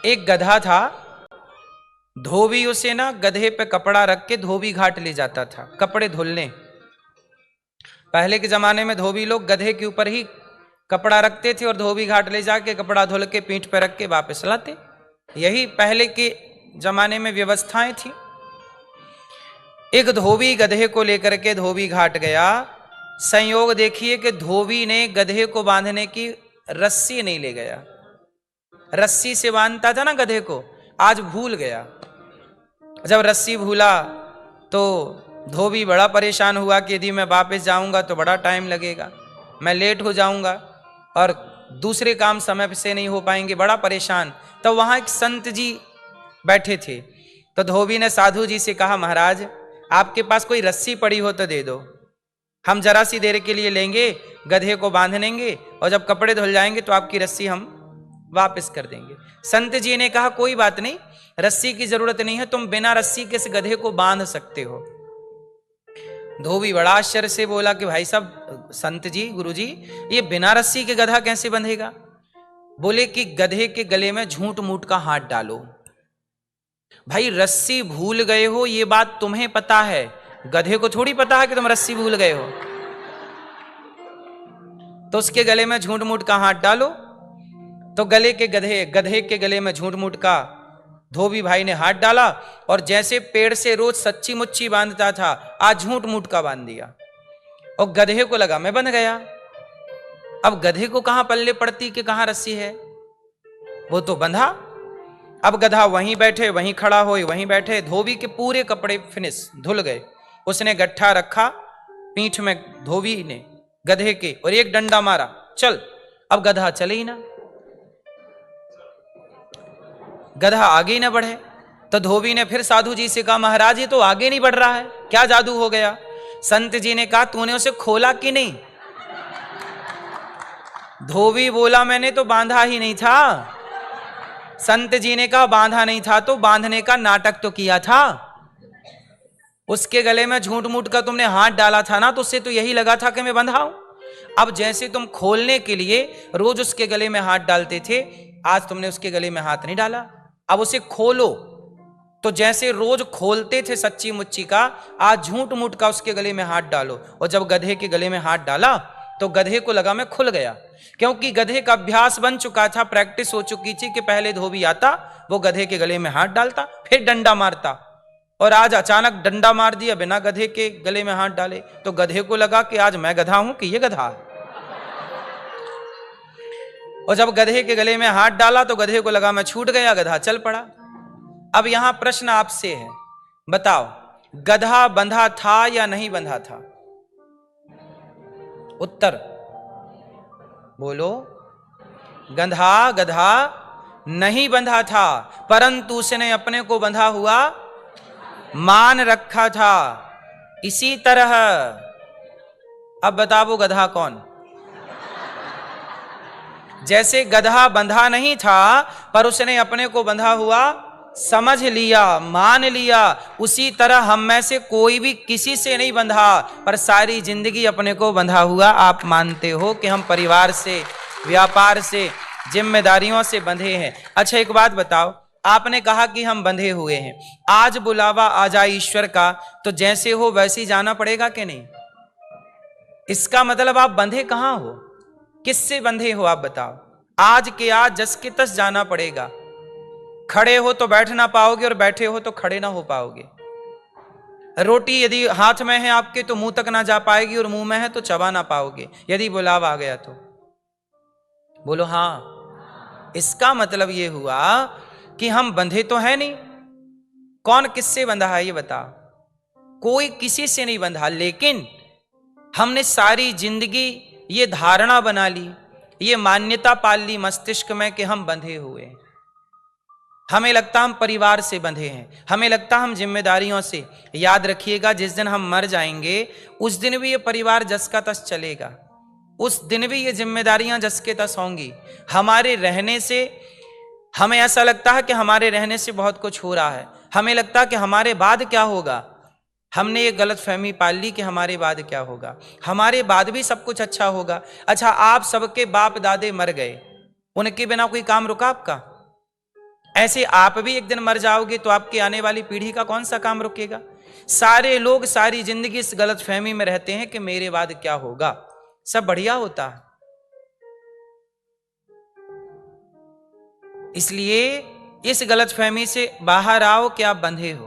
एक गधा था, धोबी उसे ना गधे पे कपड़ा रख के धोबी घाट ले जाता था कपड़े धुलने। पहले के जमाने में धोबी लोग गधे के ऊपर ही कपड़ा रखते थे और धोबी घाट ले जाके कपड़ा धुल के पीठ पे रख के वापस लाते। यही पहले के जमाने में व्यवस्थाएं थी। एक धोबी गधे को लेकर के धोबी घाट गया। संयोग देखिए कि धोबी ने गधे को बांधने की रस्सी नहीं ले गया। रस्सी से बांधता था ना गधे को, आज भूल गया। जब रस्सी भूला तो धोबी बड़ा परेशान हुआ कि यदि मैं वापस जाऊंगा तो बड़ा टाइम लगेगा, मैं लेट हो जाऊंगा और दूसरे काम समय से नहीं हो पाएंगे, बड़ा परेशान। तो वहां एक संत जी बैठे थे। तो धोबी ने साधु जी से कहा, महाराज आपके पास कोई रस्सी पड़ी हो तो दे दो, हम जरा सी देर के लिए लेंगे, गधे को बांध लेंगे और जब कपड़े धुल जाएंगे तो आपकी रस्सी हम वापस कर देंगे। संत जी ने कहा, कोई बात नहीं, रस्सी की जरूरत नहीं है, तुम बिना रस्सी के इस गधे को बांध सकते हो। धोबी बड़ा आश्चर्य से बोला कि भाई साहब, संत जी, गुरु जी, ये बिना रस्सी के गधा कैसे बंधेगा? बोले कि गधे के गले में झूठ मूठ का हाथ डालो। भाई रस्सी भूल गए हो ये बात तुम्हें पता है, गधे को थोड़ी पता है कि तुम रस्सी भूल गए हो। तो उसके गले में झूठ मूठ का हाथ डालो। तो गधे के गले में झूठ मूठ का धोबी भाई ने हाथ डाला और जैसे पेड़ से रोज सच्ची मुच्ची बांधता था, आज झूठ मूठ का बांध दिया। और गधे को लगा मैं बंध गया। अब गधे को कहां पल्ले पड़ती कि कहां रस्सी है, वो तो बंधा। अब गधा वहीं बैठे वहीं खड़ा होए वहीं बैठे। धोबी के पूरे कपड़े फिनिश धुल गए। उसने गट्ठा रखा पीठ में धोबी ने गधे के और एक डंडा मारा, चल। अब गधा चले ही ना, गधा आगे ही ना बढ़े। तो धोबी ने फिर साधु जी से कहा, महाराज ये तो आगे नहीं बढ़ रहा है, क्या जादू हो गया? संत जी ने कहा, तूने उसे खोला कि नहीं? धोबी बोला, मैंने तो बांधा ही नहीं था। संत जी ने कहा, बांधा नहीं था तो बांधने का नाटक तो किया था। उसके गले में झूठ मूठ का तुमने हाथ डाला था ना, तो उससे तो यही लगा था कि मैं बंधा हूं। अब जैसे तुम खोलने के लिए रोज उसके गले में हाथ डालते थे, आज तुमने उसके गले में हाथ नहीं डाला, अब उसे खोलो। तो जैसे रोज खोलते थे सच्ची मुच्ची का, आज झूठ मूठ का उसके गले में हाथ डालो। और जब गधे के गले में हाथ डाला तो गधे को लगा मैं खुल गया, क्योंकि गधे का अभ्यास बन चुका था, प्रैक्टिस हो चुकी थी कि पहले धोबी आता, वो गधे के गले में हाथ डालता, फिर डंडा मारता। और आज अचानक डंडा मार दिया बिना गधे के गले में हाथ डाले। तो गधे को लगा कि आज मैं गधा हूं कि ये गधा है। और जब गधे के गले में हाथ डाला तो गधे को लगा मैं छूट गया, गधा चल पड़ा। अब यहां प्रश्न आपसे है, बताओ गधा बंधा था या नहीं बंधा था? उत्तर बोलो। गधा नहीं बंधा था, परंतु उसने अपने को बंधा हुआ मान रखा था। इसी तरह अब बताओ गधा कौन? जैसे गधा बंधा नहीं था पर उसने अपने को बंधा हुआ समझ लिया, मान लिया, उसी तरह हम में से कोई भी किसी से नहीं बंधा, पर सारी जिंदगी अपने को बंधा हुआ आप मानते हो कि हम परिवार से, व्यापार से, जिम्मेदारियों से बंधे हैं। अच्छा एक बात बताओ, आपने कहा कि हम बंधे हुए हैं, आज बुलावा आ जाए ईश्वर का तो जैसे हो वैसे ही जाना पड़ेगा कि नहीं? इसका मतलब आप बंधे कहां हो, किससे बंधे हो आप बताओ? आज के आज जस के तस जाना पड़ेगा। खड़े हो तो बैठ ना पाओगे और बैठे हो तो खड़े ना हो पाओगे। रोटी यदि हाथ में है आपके तो मुंह तक ना जा पाएगी और मुंह में है तो चबा ना पाओगे, यदि बुलावा आ गया तो। बोलो हां। इसका मतलब यह हुआ कि हम बंधे तो है नहीं। कौन किससे बंधा है ये बताओ? कोई किसी से नहीं बंधा, लेकिन हमने सारी जिंदगी ये धारणा बना ली, ये मान्यता पाल ली मस्तिष्क में कि हम बंधे हुए हैं। हमें लगता हम परिवार से बंधे हैं, हमें लगता हम जिम्मेदारियों से। याद रखिएगा जिस दिन हम मर जाएंगे उस दिन भी ये परिवार जस का तस चलेगा, उस दिन भी ये जिम्मेदारियां जस के तस होंगी। हमारे रहने से हमें ऐसा लगता है कि हमारे रहने से बहुत कुछ हो रहा है, हमें लगता है कि हमारे बाद क्या होगा। हमने ये गलत फहमी पाल ली कि हमारे बाद क्या होगा, हमारे बाद भी सब कुछ अच्छा होगा। अच्छा आप सबके बाप दादे मर गए, उनके बिना कोई काम रुका आपका? ऐसे आप भी एक दिन मर जाओगे तो आपकी आने वाली पीढ़ी का कौन सा काम रुकेगा? सारे लोग सारी जिंदगी इस गलतफहमी में रहते हैं कि मेरे बाद क्या होगा, सब बढ़िया होता है। इसलिए इस गलतफहमी से बाहर आओ कि आप बंधे हो।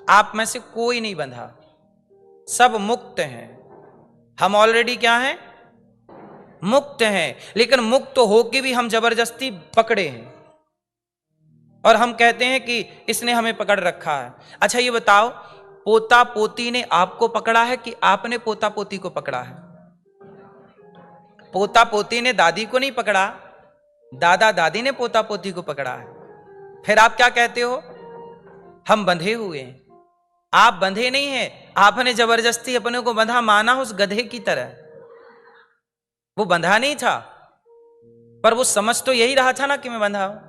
आप में से कोई नहीं बंधा, सब मुक्त हैं। हम ऑलरेडी क्या हैं? मुक्त हैं। लेकिन मुक्त होके भी हम जबरदस्ती पकड़े हैं और हम कहते हैं कि इसने हमें पकड़ रखा है। अच्छा ये बताओ, पोता पोती ने आपको पकड़ा है कि आपने पोता पोती को पकड़ा है? पोता पोती ने दादी को नहीं पकड़ा, दादा दादी ने पोता पोती को पकड़ा है। फिर आप क्या कहते हो? हम बंधे हुए हैं। आप बंधे नहीं हैं, आपने जबरदस्ती अपने को बंधा माना उस गधे की तरह। वो बंधा नहीं था, पर वो समझ तो यही रहा था ना कि मैं बंधा हूं।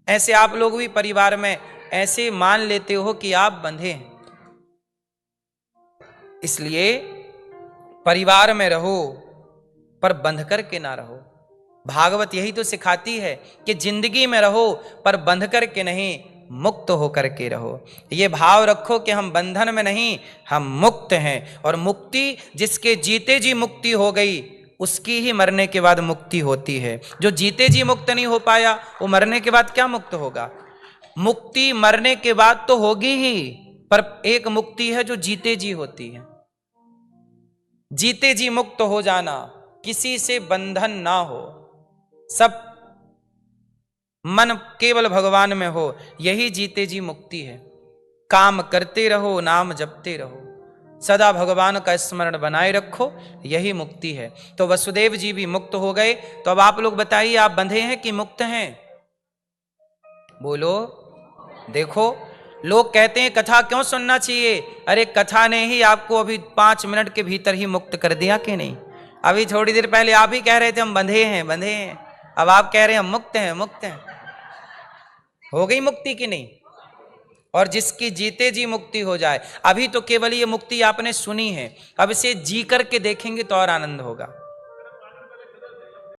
ऐसे आप लोग भी परिवार में ऐसे मान लेते हो कि आप बंधे हैं। इसलिए परिवार में रहो पर बंध करके ना रहो। भागवत यही तो सिखाती है कि जिंदगी में रहो पर बंध करके नहीं, मुक्त होकर के रहो। ये भाव रखो कि हम बंधन में नहीं, हम मुक्त हैं। और मुक्ति, जिसके जीते जी मुक्ति हो गई उसकी ही मरने के बाद मुक्ति होती है। जो जीते जी मुक्त नहीं हो पाया वो मरने के बाद क्या मुक्त होगा? मुक्ति मरने के बाद तो होगी ही, पर एक मुक्ति है जो जीते जी होती है। जीते जी मुक्त हो जाना, किसी से बंधन ना हो, सब मन केवल भगवान में हो, यही जीते जी मुक्ति है। काम करते रहो, नाम जपते रहो, सदा भगवान का स्मरण बनाए रखो, यही मुक्ति है। तो वसुदेव जी भी मुक्त हो गए। तो अब आप लोग बताइए, आप बंधे हैं कि मुक्त हैं? बोलो। देखो, लोग कहते हैं कथा क्यों सुनना चाहिए? अरे कथा ने ही आपको अभी 5 मिनट के भीतर ही मुक्त कर दिया कि नहीं? अभी थोड़ी देर पहले आप ही कह रहे थे हम बंधे हैं बंधे हैं, अब आप कह रहे हैं हम मुक्त हैं मुक्त हैं। हो गई मुक्ति कि नहीं? और जिसकी जीते जी मुक्ति हो जाए, अभी तो केवल ये मुक्ति आपने सुनी है, अब इसे जी करके देखेंगे तो और आनंद होगा।